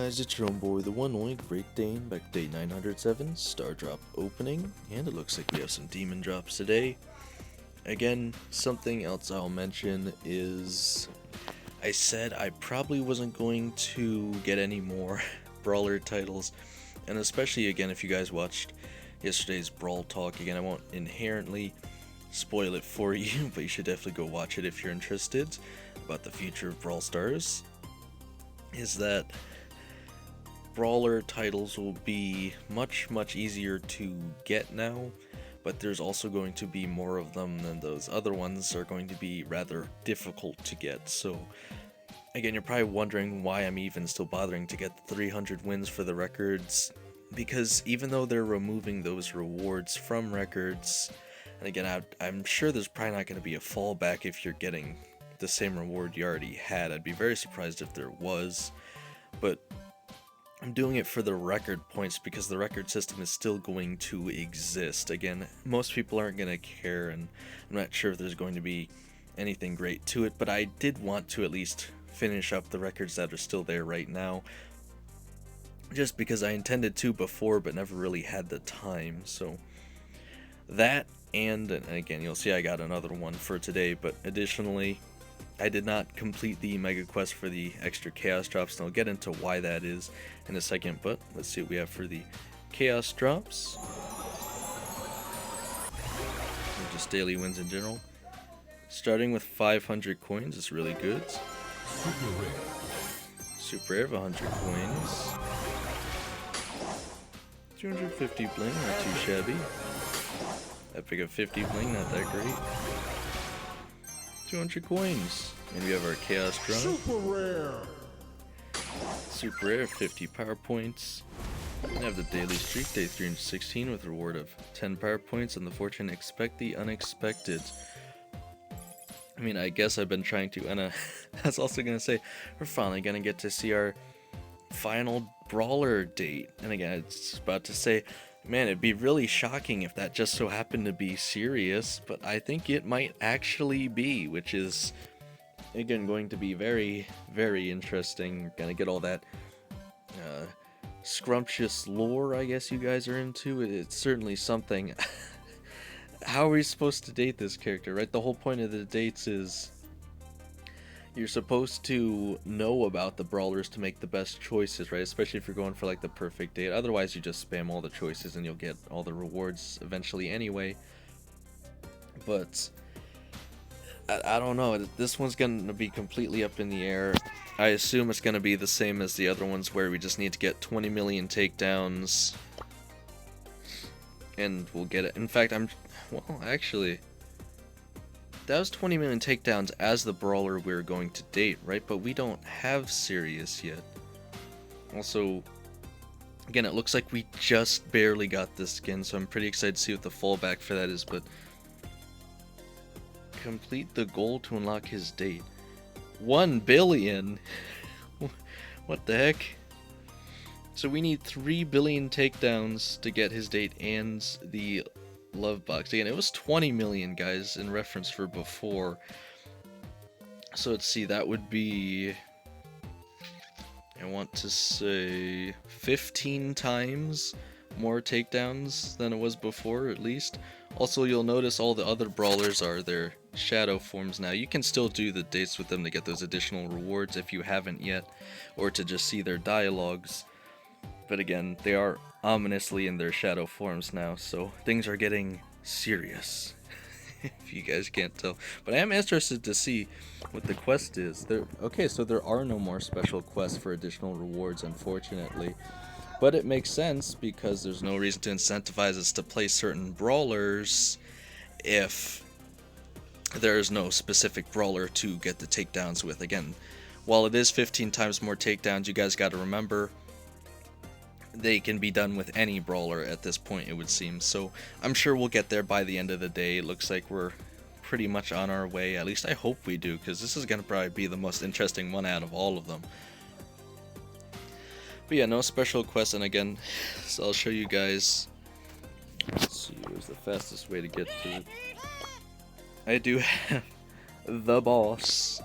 Guys, it's your own boy, the one only Great Dane, back to day 907, Star Drop opening, and it looks like we have some Demon Drops today. Again, something else I'll mention is, I said I probably wasn't going to get any more Brawler titles, and especially again if you guys watched yesterday's Brawl Talk, again I won't inherently spoil it for you, but you should definitely go watch it if you're interested about the future of Brawl Stars. Is that Brawler titles will be much easier to get now, but there's also going to be more of them than those other ones are going to be rather difficult to get. So again, you're probably wondering why I'm even still bothering to get 300 wins for the records, because even though they're removing those rewards from records, and again I'm sure there's probably not going to be a fallback if you're getting the same reward you already had. I'd be very surprised if there was, but I'm doing it for the record points because the record system is still going to exist. Again, most people aren't going to care, and I'm not sure if there's going to be anything great to it, but I did want to at least finish up the records that are still there right now, just because I intended to before but never really had the time. So that, and again, you'll see I got another one for today, but additionally, I did not complete the mega quest for the extra chaos drops, and I'll get into why that is in a second, but let's see what we have for the chaos drops. Or just daily wins in general. Starting with 500 coins is really good. Super rare of 100 coins. 250 bling, not too shabby. Epic of 50 bling, not that great. 200 coins. And we have our chaos drop. Super rare. Super rare, 50 power points. We have the daily streak, day 316, with a reward of 10 power points, and the fortune expect the unexpected. I mean, I guess I've been trying to, and I was also gonna say, we're finally gonna get to see our final Brawler date. And again, I was about to say, man, it'd be really shocking if that just so happened to be serious, but I think it might actually be, which is, again, going to be very interesting. We're gonna get all that scrumptious lore, I guess you guys are into. It's certainly something. How are we supposed to date this character, right? The whole point of the dates is you're supposed to know about the brawlers to make the best choices, right? Especially if you're going for like the perfect date. Otherwise, you just spam all the choices and you'll get all the rewards eventually anyway. But I don't know. This one's going to be completely up in the air. I assume it's going to be the same as the other ones, where we just need to get 20 million takedowns and we'll get it. In fact, well, actually, that was 20 million takedowns as the brawler we were going to date, right? But we don't have Sirius yet. Also, again, it looks like we just barely got this skin, so I'm pretty excited to see what the fallback for that is, but complete the goal to unlock his date. 1 billion? What the heck? So we need 3 billion takedowns to get his date and the love box. Again, it was 20 million, guys, in reference for before. So let's see, that would be, I want to say 15 times more takedowns than it was before, at least. Also, you'll notice all the other brawlers are their shadow forms now. You can still do the dates with them to get those additional rewards if you haven't yet, or to just see their dialogues. But again, they are ominously in their shadow forms now, so things are getting serious, if you guys can't tell. But I am interested to see what the quest is. Okay, so there are no more special quests for additional rewards, unfortunately. But it makes sense, because there's no reason to incentivize us to play certain brawlers if there's no specific brawler to get the takedowns with. Again, while it is 15 times more takedowns, you guys got to remember, they can be done with any brawler at this point, it would seem. So I'm sure we'll get there by the end of the day. It looks like we're pretty much on our way. At least I hope we do, because this is going to probably be the most interesting one out of all of them. But yeah, no special quests, and again, so I'll show you guys. Let's see, where's the fastest way to get to it. I do have the boss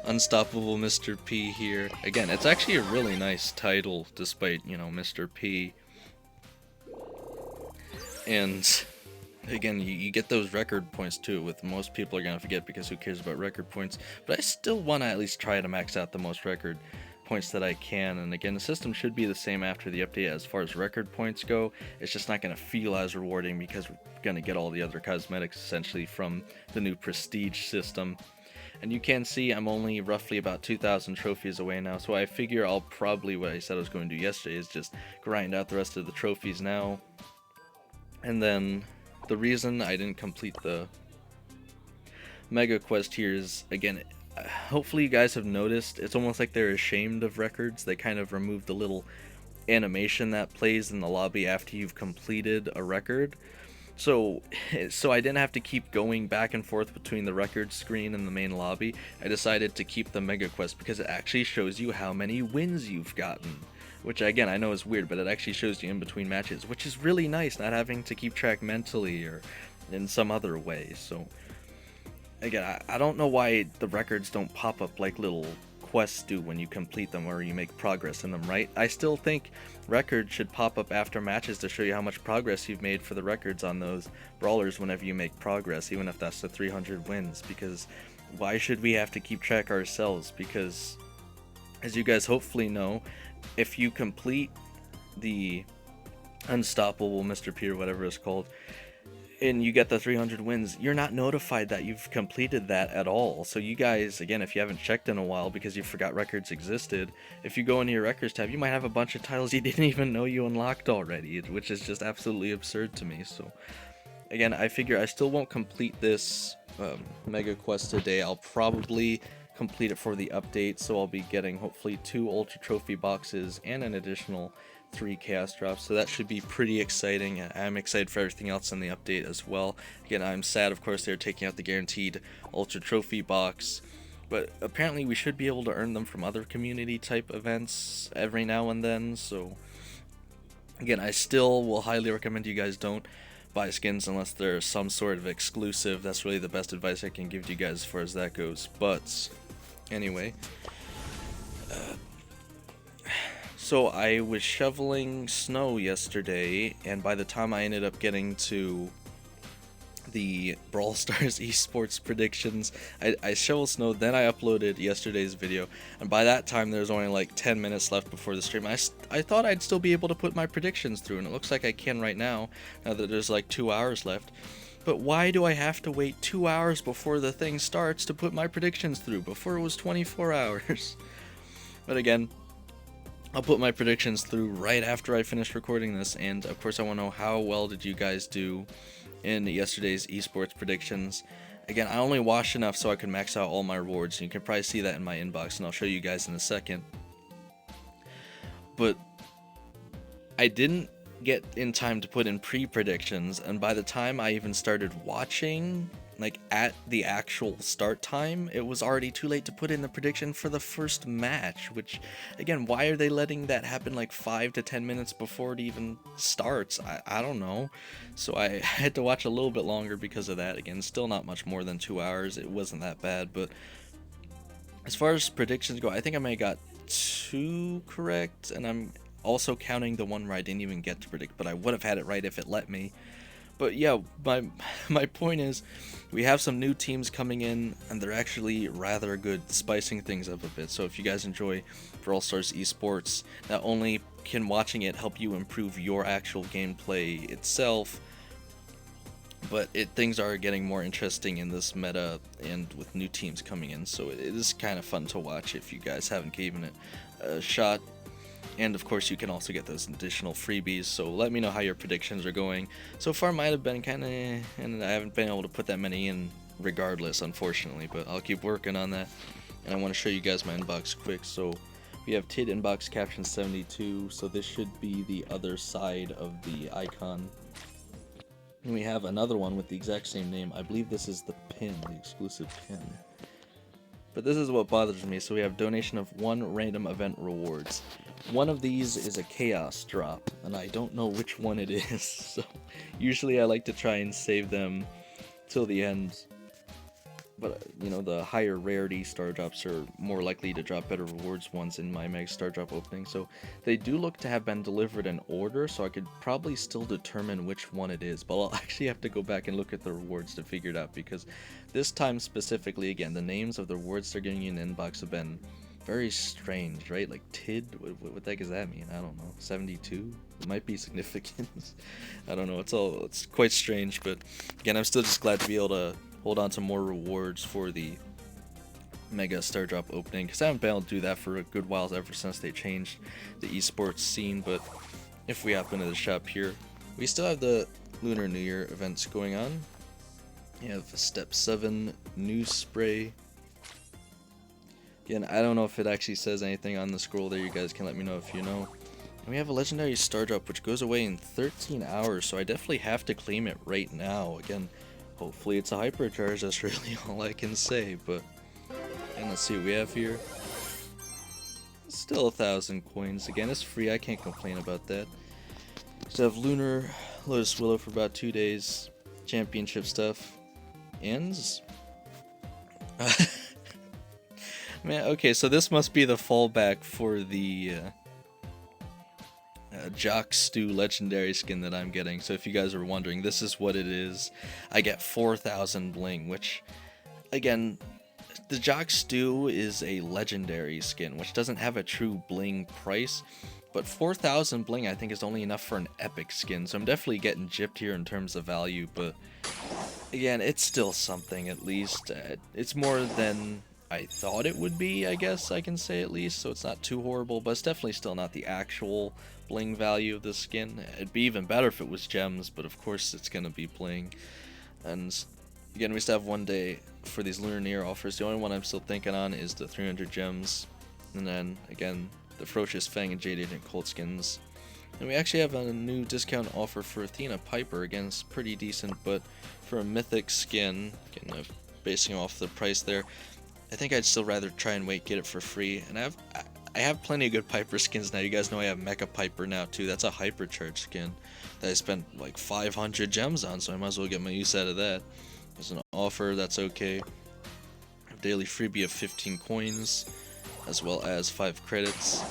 Unstoppable Mr. P here. Again, it's actually a really nice title, despite, you know, Mr. P. And again, you get those record points too, with most people are gonna forget because who cares about record points. But I still want to at least try to max out the most record points that I can. And again, the system should be the same after the update as far as record points go. It's just not gonna feel as rewarding because we're gonna get all the other cosmetics essentially from the new prestige system. And you can see I'm only roughly about 2,000 trophies away now, so I figure I'll probably, what I said I was going to do yesterday, is just grind out the rest of the trophies now. And then the reason I didn't complete the mega quest here is, again, hopefully you guys have noticed, it's almost like they're ashamed of records. They kind of removed the little animation that plays in the lobby after you've completed a record. So I didn't have to keep going back and forth between the record screen and the main lobby. I decided to keep the mega quest because it actually shows you how many wins you've gotten. Which, again, I know is weird, but it actually shows you in between matches, which is really nice, not having to keep track mentally or in some other way. So, again, I don't know why the records don't pop up like little quests do when you complete them or you make progress in them, right? I still think records should pop up after matches to show you how much progress you've made for the records on those brawlers whenever you make progress, even if that's the 300 wins, because why should we have to keep track ourselves? Because, as you guys hopefully know, if you complete the Unstoppable Mr. P or whatever it's called, and you get the 300 wins, you're not notified that you've completed that at all. So you guys, again, if you haven't checked in a while because you forgot records existed, if you go into your records tab, you might have a bunch of titles you didn't even know you unlocked already, which is just absolutely absurd to me. So again, I figure I still won't complete this mega quest today. I'll probably complete it for the update, so I'll be getting hopefully 2 ultra trophy boxes and an additional 3 chaos drops, so that should be pretty exciting. I'm excited for everything else in the update as well. Again, I'm sad, of course, they're taking out the guaranteed ultra trophy box, but apparently we should be able to earn them from other community type events every now and then. So again, I still will highly recommend you guys don't buy skins unless they're some sort of exclusive. That's really the best advice I can give to you guys as far as that goes. But anyway, so I was shoveling snow yesterday, and by the time I ended up getting to the Brawl Stars esports predictions, I shoveled snow, then I uploaded yesterday's video, and by that time there was only like 10 minutes left before the stream. I thought I'd still be able to put my predictions through, and it looks like I can right now that there's like 2 hours left. But why do I have to wait 2 hours before the thing starts to put my predictions through? Before it was 24 hours. But again, I'll put my predictions through right after I finish recording this, and of course I want to know how well did you guys do in yesterday's esports predictions. Again, I only watched enough so I could max out all my rewards, and you can probably see that in my inbox, and I'll show you guys in a second. But I didn't get in time to put in pre-predictions, and by the time I even started watching, like at the actual start time, it was already too late to put in the prediction for the first match, which, again, why are they letting that happen like 5 to 10 minutes before it even starts? I don't know. So I had to watch a little bit longer because of that. Again, still not much more than 2 hours. It wasn't that bad, but as far as predictions go, I think I may have got 2 correct, and I'm also counting the one where I didn't even get to predict, but I would have had it right if it let me. But yeah, my point is, we have some new teams coming in, and they're actually rather good, spicing things up a bit. So if you guys enjoy Brawl Stars esports, not only can watching it help you improve your actual gameplay itself, but things are getting more interesting in this meta and with new teams coming in. So it is kind of fun to watch if you guys haven't given it a shot. And of course you can also get those additional freebies, so let me know how your predictions are going. So far might have been kind of, and I haven't been able to put that many in regardless, unfortunately, but I'll keep working on that. And I want to show you guys my inbox quick. So we have TID inbox caption 72, so this should be the other side of the icon. And we have another one with the exact same name. I believe this is the pin, the exclusive pin. But this is what bothers me. So we have donation of 1 random event rewards. One of these is a chaos drop, and I don't know which one it is. So usually I like to try and save them till the end. but you know, the higher rarity star drops are more likely to drop better rewards ones in my mega star drop opening. So they do look to have been delivered in order, so I could probably still determine which one it is, but I'll actually have to go back and look at the rewards to figure it out, because this time specifically, again, the names of the rewards they're getting in inbox have been very strange, right? Like TID, what the heck does that mean? I don't know. 72? It might be significant. I don't know. It's quite strange, but again, I'm still just glad to be able to hold on to more rewards for the Mega Star Drop opening, because I haven't been able to do that for a good while ever since they changed the esports scene. But if we hop into the shop here, we still have the Lunar New Year events going on. You have Step 7 News Spray. Again, I don't know if it actually says anything on the scroll there. You guys can let me know if you know. And we have a Legendary Star Drop, which goes away in 13 hours, so I definitely have to claim it right now. Again, hopefully it's a hypercharge, that's really all I can say. But, and let's see what we have here. Still 1,000 coins. Again, it's free, I can't complain about that. So I have Lunar, Lotus Willow for about 2 days, championship stuff, and... Man, okay, so this must be the fallback for the Jock Stu legendary skin that I'm getting. So if you guys are wondering, this is what it is. I get 4,000 bling, which, again, the Jock Stu is a legendary skin, which doesn't have a true bling price. But 4,000 bling I think is only enough for an epic skin, so I'm definitely getting gypped here in terms of value. But again, it's still something at least. It's more than I thought it would be, I guess I can say at least, so it's not too horrible, but it's definitely still not the actual bling value of the skin. It'd be even better if it was gems, but of course it's gonna be bling. And again, we still have 1 day for these Lunar New Year offers. The only one I'm still thinking on is the 300 gems, and then again the Ferocious Fang and Jade Agent Colt skins. And we actually have a new discount offer for Athena Piper. Again, it's pretty decent, but for a mythic skin, again, basing off the price there, I think I'd still rather try and wait, get it for free. And I have plenty of good Piper skins now. You guys know I have Mecha Piper now too. That's a hypercharge skin that I spent like 500 gems on, so I might as well get my use out of that. There's an offer, that's okay. Daily freebie of 15 coins, as well as 5 credits.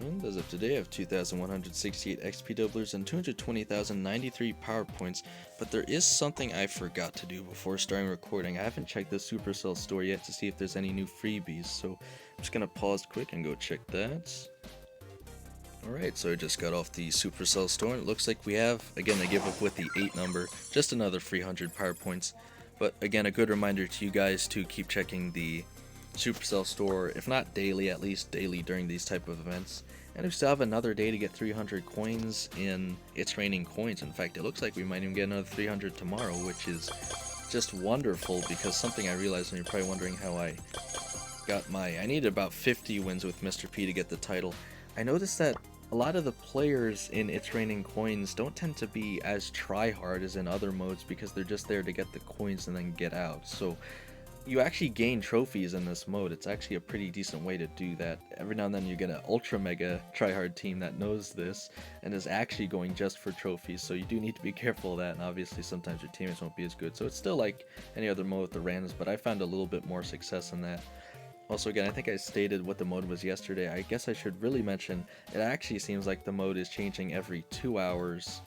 And as of today, I have 2,168 XP doublers and 220,093 power points, but there is something I forgot to do before starting recording. I haven't checked the Supercell store yet to see if there's any new freebies, so I'm just gonna pause quick and go check that. Alright, so I just got off the Supercell store, and it looks like we have, again, they give up with the 8 number, just another 300 power points. But again, a good reminder to you guys to keep checking the Supercell store, if not daily, at least daily during these type of events. And we still have another day to get 300 coins in It's Raining Coins. In fact, it looks like we might even get another 300 tomorrow, which is just wonderful, because something I realized, and you're probably wondering how I got I needed about 50 wins with Mr. P to get the title. I noticed that a lot of the players in It's Raining Coins don't tend to be as try-hard as in other modes, because they're just there to get the coins and then get out. So you actually gain trophies in this mode. It's actually a pretty decent way to do that. Every now and then you get an ultra mega tryhard team that knows this and is actually going just for trophies, so you do need to be careful of that, and obviously sometimes your teammates won't be as good. So it's still like any other mode with the randoms, but I found a little bit more success in that. Also, again, I think I stated what the mode was yesterday. I guess I should really mention, it actually seems like the mode is changing every 2 hours,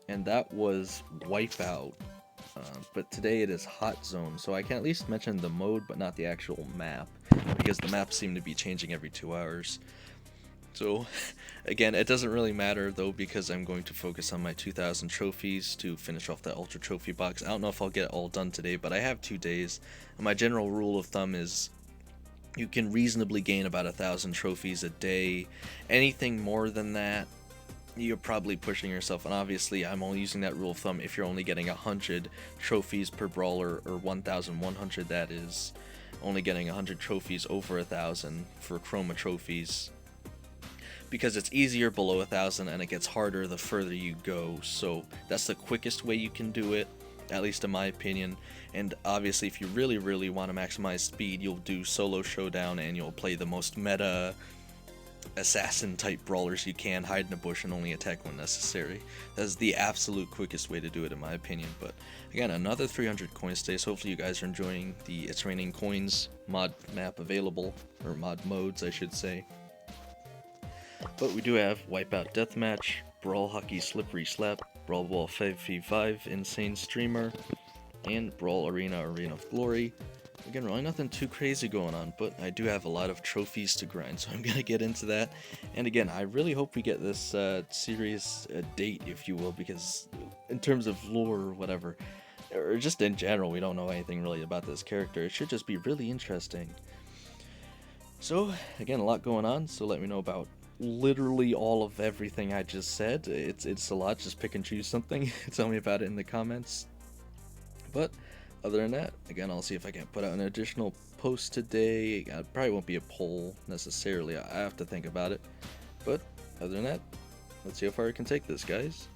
and that was Wipeout. But today it is Hot Zone, so I can at least mention the mode but not the actual map, because the maps seem to be changing every 2 hours. So again, it doesn't really matter though, because I'm going to focus on my 2,000 trophies to finish off that ultra trophy box. I don't know if I'll get it all done today, but I have 2 days, and my general rule of thumb is you can reasonably gain about 1,000 trophies a day. Anything more than that, you're probably pushing yourself, and obviously I'm only using that rule of thumb if you're only getting 100 trophies per brawler, or 1,100 that is, only getting 100 trophies over 1,000 for chroma trophies, because it's easier below 1,000 and it gets harder the further you go. So that's the quickest way you can do it, at least in my opinion. And obviously if you really want to maximize speed, you'll do solo showdown and you'll play the most meta assassin type brawlers you can, hide in a bush and only attack when necessary. That's the absolute quickest way to do it in my opinion. But again, another 300 coins today, so hopefully you guys are enjoying the It's Raining Coins mod map available, or mod modes I should say. But we do have Wipeout Deathmatch, Brawl Hockey Slippery Slap, Brawl Ball 5v5 Insane Streamer, and Brawl Arena Arena of Glory. Again, really nothing too crazy going on, but I do have a lot of trophies to grind, so I'm going to get into that. And again, I really hope we get this series a date, if you will, because in terms of lore or whatever, or just in general, we don't know anything really about this character. It should just be really interesting. So, again, a lot going on, so let me know about literally all of everything I just said. It's a lot, just pick and choose something. Tell me about it in the comments. But other than that, again, I'll see if I can put out an additional post today. It probably won't be a poll necessarily, I have to think about it. But other than that, let's see how far I can take this, guys.